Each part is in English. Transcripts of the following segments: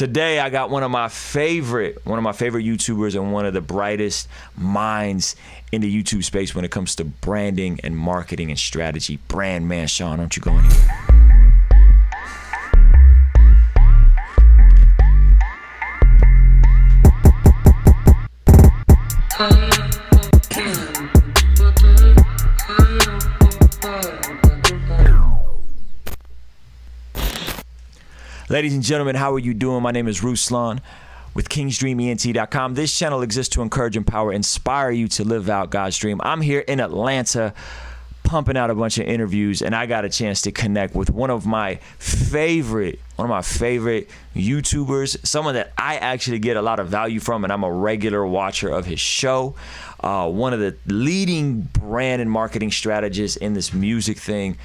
Today I got one of my favorite YouTubers and one of the brightest minds in the YouTube space when it comes to branding and marketing and strategy. Brandman Sean, don't you go anywhere. Ladies and gentlemen, how are you doing? My name is Ruslan with KingsDreamENT.com. This channel exists to encourage, empower, inspire you to live out God's dream. I'm here in Atlanta pumping out a bunch of interviews, and I got a chance to connect with one of my favorite YouTubers, someone that I actually get a lot of value from, and I'm a regular watcher of his show. One of the leading brand and marketing strategists in this music thing.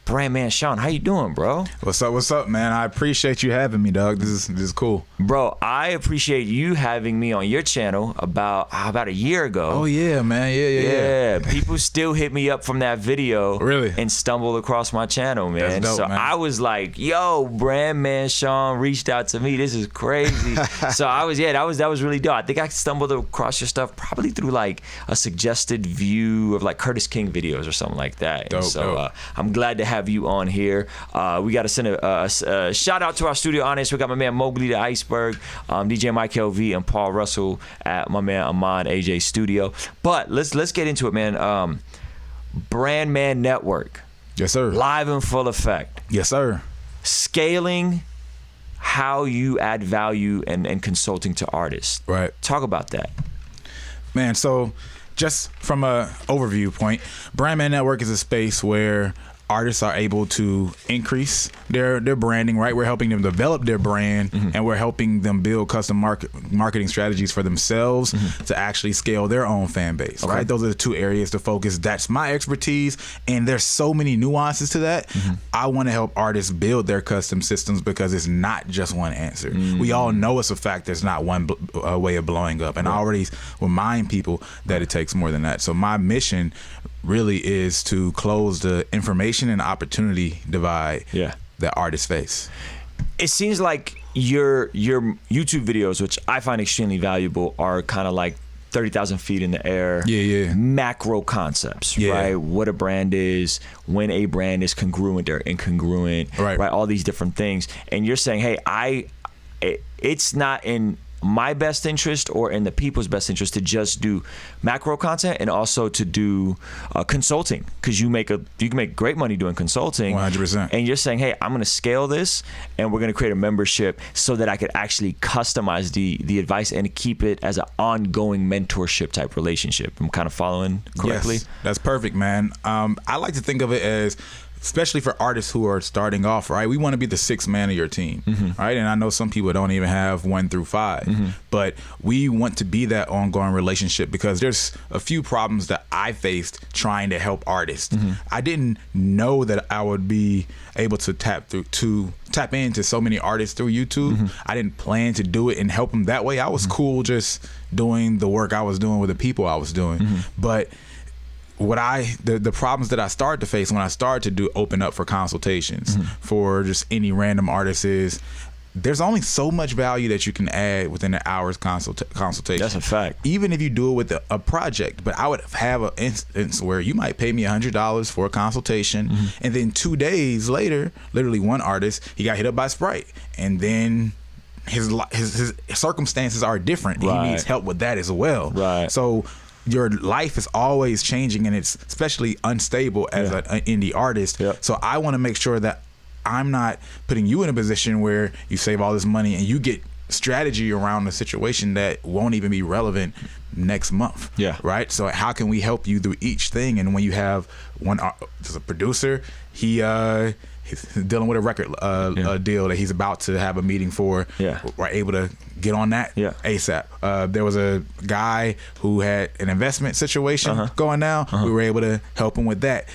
Brandman Sean, how you doing, bro? What's up, man? I appreciate you having me, dog. This is cool. Bro, I appreciate you having me on your channel about a year ago. Oh, yeah, man. Yeah. People still hit me up from that video. Really? And stumbled across my channel, man. That's dope, man. I was like, yo, Brandman Sean reached out to me. This is crazy. That was really dope. I think I stumbled across your stuff probably through like a suggested view of like Curtis King videos or something like that. Dope. I'm glad to have you on here. We got to send a shout out to our studio audience. We got my man Mowgli the Iceberg, DJ Mike LV, and Paul Russell at my man Ahmad AJ Studio. But let's get into it, man. Brandman Network. Yes, sir. Live in full effect. Yes, sir. Scaling how you add value and consulting to artists. Right. Talk about that. Man, so just from a overview point, Brandman Network is a space where artists are able to increase their branding, right? We're helping them develop their brand, and we're helping them build custom marketing strategies for themselves to actually scale their own fan base, right? Those are the two areas to focus. That's my expertise, and there's so many nuances to that. I want to help artists build their custom systems because it's not just one answer. We all know it's a fact there's not one way of blowing up, and I already remind people that it takes more than that. So my mission really is to close the information and opportunity divide that artists face. It seems like your YouTube videos, which I find extremely valuable, are kind of like 30,000 feet in the air, macro concepts, right? What a brand is, when a brand is congruent or incongruent, right? All these different things. And you're saying, hey, it's not in my best interest or in the people's best interest to just do macro content and also to do consulting, because you can make great money doing consulting. 100%. And you're saying, hey, I'm going to scale this, and we're going to create a membership so that I could actually customize the advice and keep it as an ongoing mentorship type relationship. I'm kind of following correctly. Yes, that's perfect, man. I like to think of it as, especially for artists who are starting off, right? We want to be the sixth man of your team, right? And I know some people don't even have 1 through 5, but we want to be that ongoing relationship because there's a few problems that I faced trying to help artists. I didn't know that I would be able to tap into so many artists through YouTube. I didn't plan to do it and help them that way. I was cool just doing the work I was doing with the people I was doing, but the problems that I started to face when I started to open up for consultations for just any random artist is there's only so much value that you can add within an hour's consultation. That's a fact. Even if you do it with a project, but I would have an instance where you might pay me $100 for a consultation, and then 2 days later, literally one artist, he got hit up by Sprite, and then his circumstances are different. He needs help with that as well. So your life is always changing, and it's especially unstable as an indie artist. So I want to make sure that I'm not putting you in a position where you save all this money and you get strategy around a situation that won't even be relevant next month. Right? So how can we help you through each thing? And when you have just a producer, he's dealing with a record deal that he's about to have a meeting for. We're able to get on that ASAP. There was a guy who had an investment situation going down. We were able to help him with that.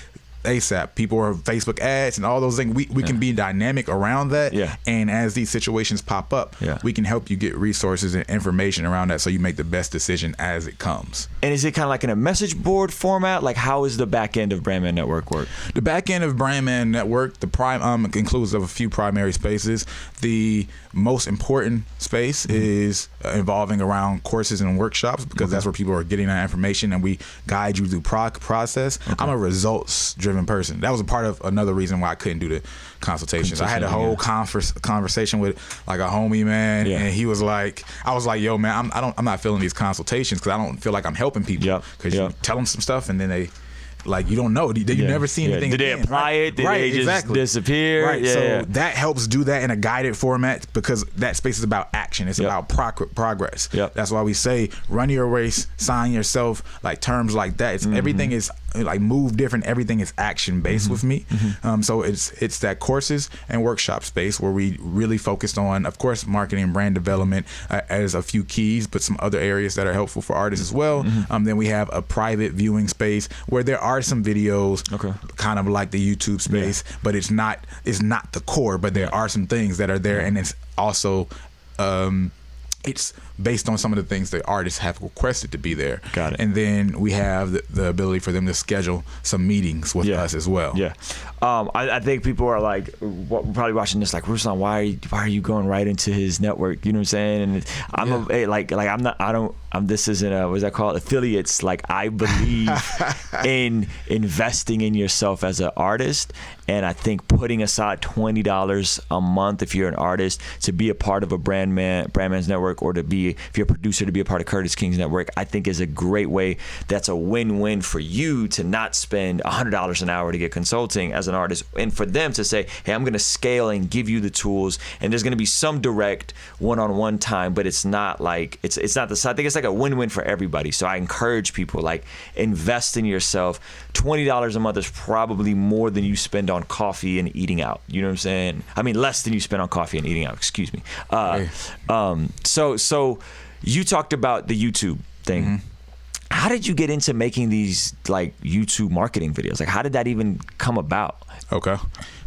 ASAP. People are Facebook ads and all those things. We can be dynamic around that. Yeah. And as these situations pop up, we can help you get resources and information around that so you make the best decision as it comes. And is it kind of like in a message board format? Like, how is the back end of Brandman Network work? The back end of Brandman Network, the includes of a few primary spaces. The most important space is involving around courses and workshops, because that's where people are getting that information, and we guide you through process. I'm a results-driven person. That was a part of another reason why I couldn't do the consultations. I had a whole conversation with like a homie, man, and he was like, I was like, yo, man, I'm not feeling these consultations because I don't feel like I'm helping people. Because you tell them some stuff and then they, like, you don't know. You never see anything. Did they apply it? Did they just disappear? Right. So that helps do that in a guided format, because that space is about action. It's about progress. That's why we say run your race, sign yourself, like terms like that. It's everything is like move different. Everything is action based with me. So it's that courses and workshop space where we really focused on, of course, marketing and brand development as a few keys, but some other areas that are helpful for artists as well. Then we have a private viewing space where there are some videos, kind of like the YouTube space, but it's not the core, but there are some things that are there, and it's also it's based on some of the things the artists have requested to be there. Got it. And then we have the ability for them to schedule some meetings with us as well. I think people are like probably watching this like, Ruslan, why are you going right into his network? You know what I'm saying? And this isn't a, what's that called? Affiliates. Like, I believe in investing in yourself as an artist. And I think putting aside $20 a month if you're an artist to be a part of a Brandman's network, or if you're a producer, to be a part of Curtis King's network, I think is a great way. That's a win-win for you to not spend $100 an hour to get consulting as an artist, and for them to say, hey, I'm going to scale and give you the tools, and there's going to be some direct one-on-one time, but it's not like it's not the side. I think it's like a win-win for everybody. So I encourage people, like, invest in yourself. $20 a month is probably more than you spend on coffee and eating out. You know what I'm saying? I mean, less than you spend on coffee and eating out. Excuse me. So you talked about the YouTube thing. How did you get into making these like YouTube marketing videos? Like, how did that even come about? Okay,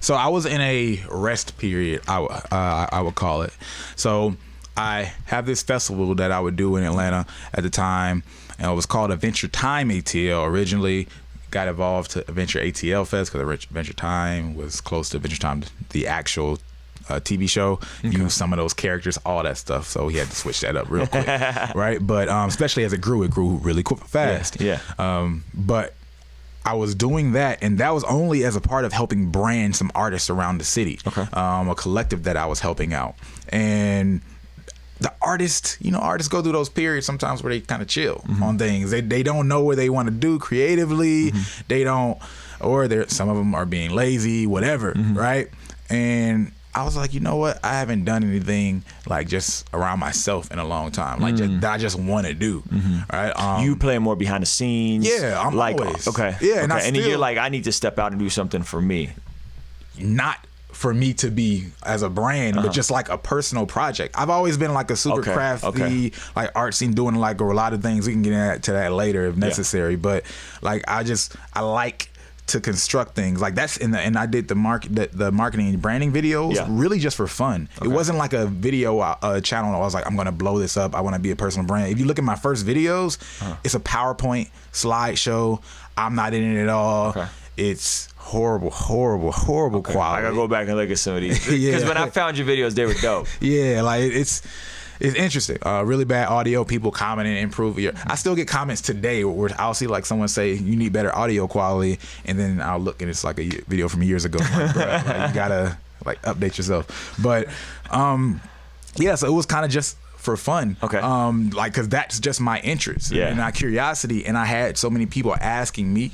so I was in a rest period, I would call it. So I have this festival that I would do in Atlanta at the time, and it was called Adventure Time ATL. Originally got evolved to Adventure ATL Fest because Adventure Time was close to Adventure Time, the actual TV show. Used some of those characters, all that stuff. So he had to switch that up real quick, right? But especially as it grew really quick, fast. But I was doing that, and that was only as a part of helping brand some artists around the city. A collective that I was helping out. And the artists go through those periods sometimes where they kind of chill on things. They don't know what they want to do creatively. They don't, or some of them are being lazy, whatever, right? And I was like, you know what? I haven't done anything like just around myself in a long time, like that I just want to do. Right? You play more behind the scenes. Yeah, I'm like, always. And then you're like, I need to step out and do something for me. Not for me to be as a brand, but just like a personal project. I've always been like a super crafty, like art scene, doing like a lot of things. We can get into that later if necessary. But like, I like to construct things like that's and I did the marketing and branding videos really just for fun. It wasn't like a video channel. I was like, I'm gonna blow this up. I want to be a personal brand. If you look at my first videos, it's a PowerPoint slideshow. I'm not in it at all. It's horrible quality. I gotta go back and look at some of these because when I found your videos, they were dope. Like it's interesting. Really bad audio. People commenting, improve your. I still get comments today where I'll see like someone say you need better audio quality, and then I'll look and it's like a video from years ago. Like, bro, like, you gotta like update yourself. But so it was kind of just for fun. Like, cause that's just my interest and my curiosity, and I had so many people asking me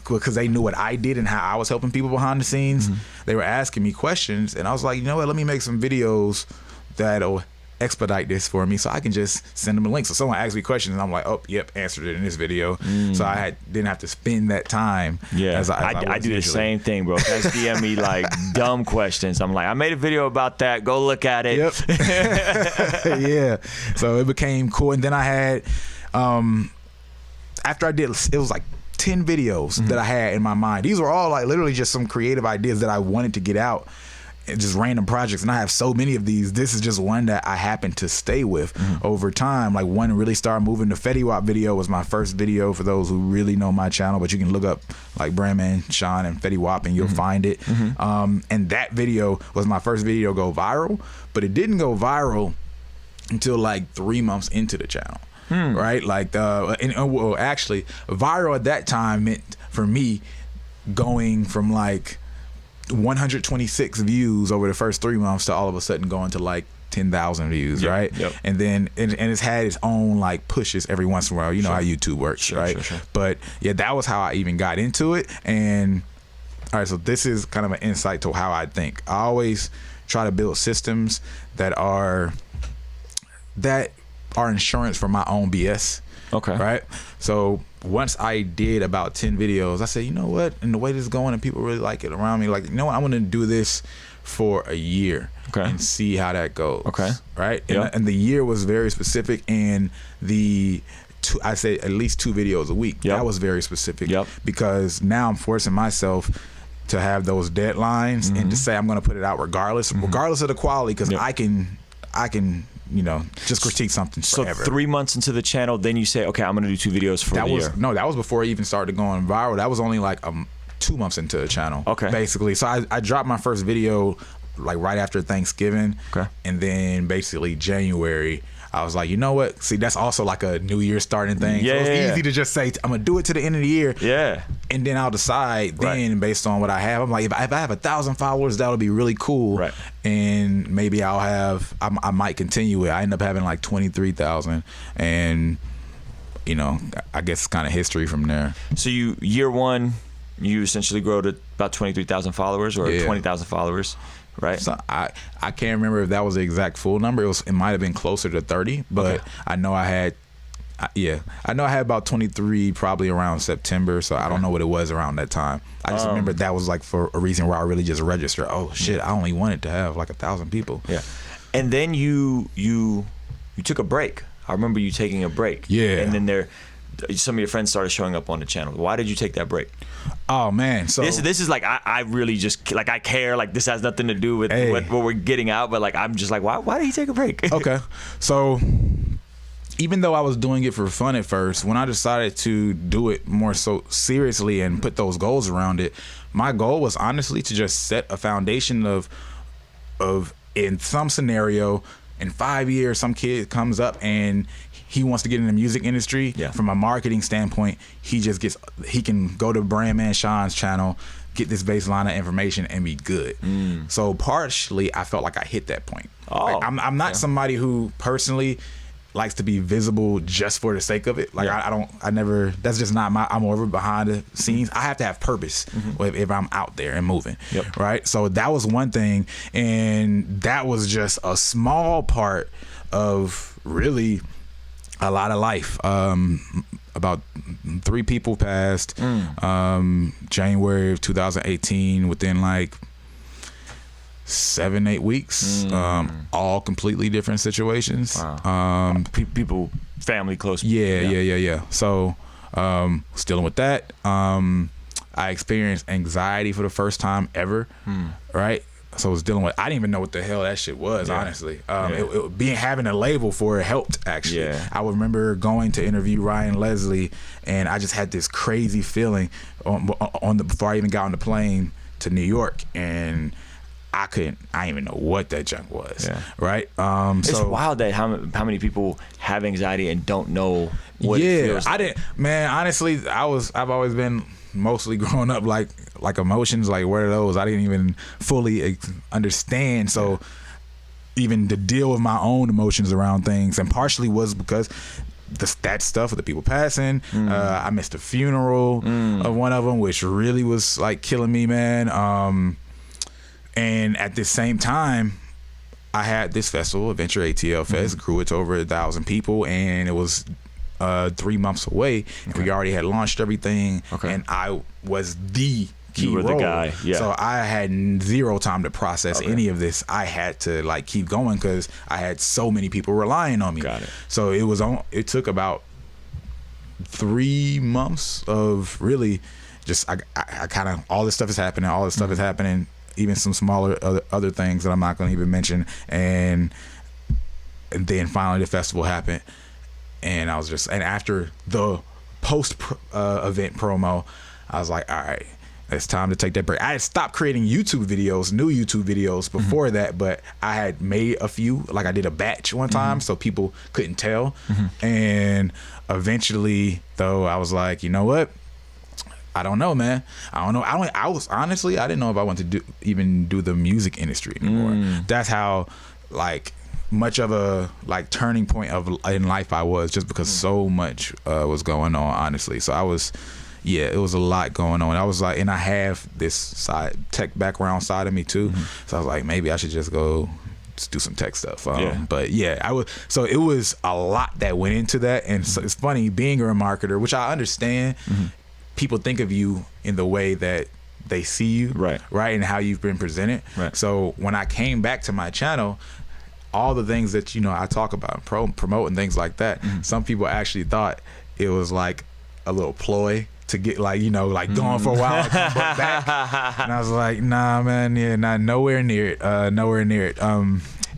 because they knew what I did and how I was helping people behind the scenes. They were asking me questions, and I was like, you know what? Let me make some videos that'll expedite this for me so I can just send them a link. So someone asked me questions and I'm like, oh, yep, answered it in this video. So I didn't have to spend that time. As I do the same thing, bro. Guys DM me like dumb questions. I'm like, I made a video about that. Go look at it. So it became cool. And then I had, after I did, it was like 10 videos that I had in my mind. These were all like literally just some creative ideas that I wanted to get out. Just random projects, and I have so many of these. This is just one that I happen to stay with over time. Like one really started moving. The Fetty Wap video was my first video for those who really know my channel, but you can look up like Brandman Sean and Fetty Wap and you'll find it. And that video was my first video to go viral, but it didn't go viral until like 3 months into the channel. Right? Like well, actually viral at that time meant for me going from like 126 views over the first 3 months to all of a sudden going to like 10,000 views, right? And then and it's had its own like pushes every once in a while. You know how YouTube works, right? But yeah, that was how I even got into it. And all right, so this is kind of an insight to how I think. I always try to build systems that are insurance for my own BS. Okay. Right? So once I did about 10 videos, I said, you know what? And the way this is going and people really like it around me, like, you know what? I'm going to do this for a year and see how that goes. Okay. Right? And the year was very specific, and I say at least 2 videos a week. That was very specific because now I'm forcing myself to have those deadlines and to say I'm going to put it out regardless of the quality, because I can you know, just critique something forever. So 3 months into the channel, then you say, okay, I'm gonna do 2 videos for the year. No, that was before I even started going viral. That was only like 2 months into the channel. Okay. Basically, so I dropped my first video like right after Thanksgiving. Okay. And then basically January, I was like, you know what? See, that's also like a New Year starting thing. Yeah. So it's easy to just say, I'm gonna do it to the end of the year. Yeah. And then I'll decide then based on what I have. I'm like, if I have 1,000 followers, that'll be really cool. Right. And maybe I might continue it. I end up having like 23,000, and you know, I guess it's kind of history from there. So year one, you essentially grow to about 23,000 followers or 20,000 followers. Right. So I can't remember if that was the exact full number. It might have been closer to 30, but I know I had about 23 probably around September. So I don't know what it was around that time. I just remember that was like for a reason where I really just registered. Oh shit, I only wanted to have like 1,000 people. Yeah. And then you took a break. I remember you taking a break. Yeah. And then some of your friends started showing up on the channel. Why did you take that break? Oh man, so this is like I really just like I care. Like this has nothing to do with what we're getting out, but like I'm just like why did he take a break? Okay, so even though I was doing it for fun at first, when I decided to do it more so seriously and put those goals around it, my goal was honestly to just set a foundation of in some scenario in 5 years some kid comes up and he wants to get in the music industry. From a marketing standpoint, he can go to Brandman Sean's channel, get this baseline of information, and be good. So partially, I felt like I hit that point. Like, I'm not somebody who personally likes to be visible just for the sake of it. Like I never. That's just not my. I'm over behind the scenes. I have to have purpose if I'm out there and moving. Right. So that was one thing, and that was just a small part of really a lot of life. About 3 people passed January of 2018 within like 7-8 weeks. All completely different situations. Wow. People, family close. Yeah. So was dealing with that. I experienced anxiety for the first time ever. Right. So I was dealing with, I didn't even know what the hell that shit was, honestly. Having a label for it helped, actually. I remember going to interview Ryan Leslie, and I just had this crazy feeling before I even got on the plane to New York, and I didn't even know what that junk was, right? It's wild that how many people have anxiety and don't know what it feels like. I didn't, man, honestly, I've always been mostly growing up like emotions, like what are those? I didn't even fully understand. So even to deal with my own emotions around things, and partially was because that stuff with the people passing. I missed a funeral of one of them, which really was like killing me, man. And at the same time, I had this festival, Adventure ATL Fest, grew it to over 1,000 people, and it was 3 months away. And we already had launched everything, and I was the key role. The guy. So I had zero time to process any of this. I had to like keep going because I had so many people relying on me. Got it. So it took about 3 months of really just I kind of, all this stuff is happening, all this stuff is happening, even some smaller other things that I'm not going to even mention, and then finally the festival happened, and I was just, and after the post event promo, I was like, all right, it's time to take that break. I had stopped creating YouTube videos, new YouTube videos before that, but I had made a few, like I did a batch one time, so people couldn't tell. And eventually, though, I was like, you know what? I don't know, man. I don't know. I was honestly, I didn't know if I wanted to even do the music industry anymore. That's how like much of a like turning point in life I was, just because so much was going on, honestly. So I was, yeah, it was a lot going on. I was like, and I have this side tech background side of me too. So I was like, maybe I should just go do some tech stuff. But yeah, I was, so it was a lot that went into that. And so it's funny, being a marketer, which I understand, people think of you in the way that they see you, right, and how you've been presented. So when I came back to my channel, all the things that, you know, I talk about, promote and things like that, some people actually thought it was like a little ploy to get, like, you know, like gone for a while and come back. And I was like, nah, man, yeah, nowhere near it, nowhere near it.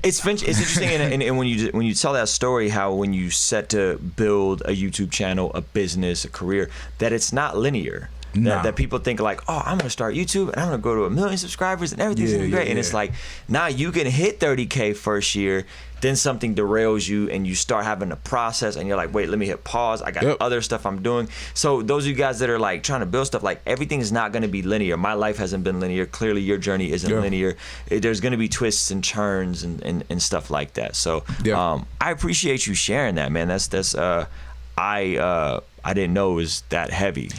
It's interesting, and when you tell that story, how when you set to build a YouTube channel, a business, a career, that it's not linear. That people think like, oh, I'm gonna start YouTube and I'm gonna go to 1 million subscribers and everything's gonna be great. And it's like, nah, you can hit 30K first year, then something derails you and you start having a process and you're like, wait, let me hit pause. I got other stuff I'm doing. So those of you guys that are like trying to build stuff, like everything is not gonna be linear. My life hasn't been linear. Clearly your journey isn't linear. There's gonna be twists and turns and stuff like that. So I appreciate you sharing that, man. I didn't know it was that heavy.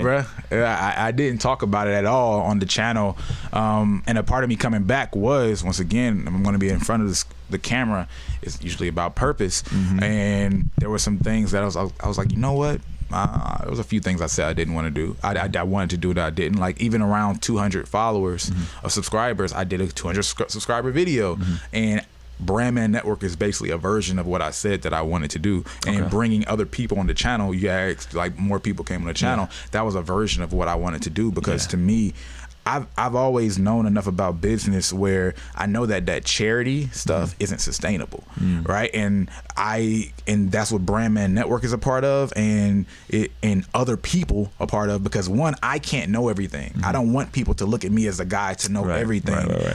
Bro. I didn't talk about it at all on the channel. And a part of me coming back was, once again, I'm going to be in front of the camera. It's usually about purpose. And there were some things that I was like, you know what? There was a few things I said I didn't want to do. I wanted to do that I didn't. Like, even around 200 followers of subscribers, I did a 200 subscriber video. And Brandman Network is basically a version of what I said that I wanted to do. And in bringing other people on the channel, you asked, like, more people came on the channel. That was a version of what I wanted to do, because to me, I've always known enough about business where I know that charity stuff isn't sustainable, right? And that's what Brandman Network is a part of, and other people a part of, because one, I can't know everything. I don't want people to look at me as a guy to know everything.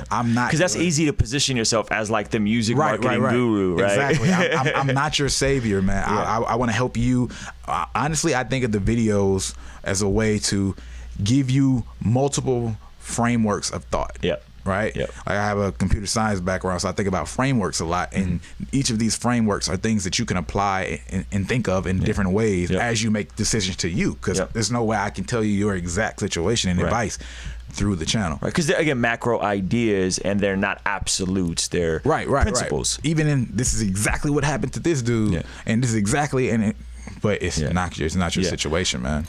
I'm not, because that's easy to position yourself as like the music marketing guru, right? Exactly. I'm not your savior, man. I want to help you. Honestly, I think of the videos as a way to give you multiple frameworks of thought. Right? Like, I have a computer science background, so I think about frameworks a lot, and each of these frameworks are things that you can apply and think of in different ways as you make decisions to you, because there's no way I can tell you your exact situation and advice through the channel. Because they're, again, macro ideas, and they're not absolutes, they're principles. Even in, this is exactly what happened to this dude, and this is exactly, but it's not your situation, man.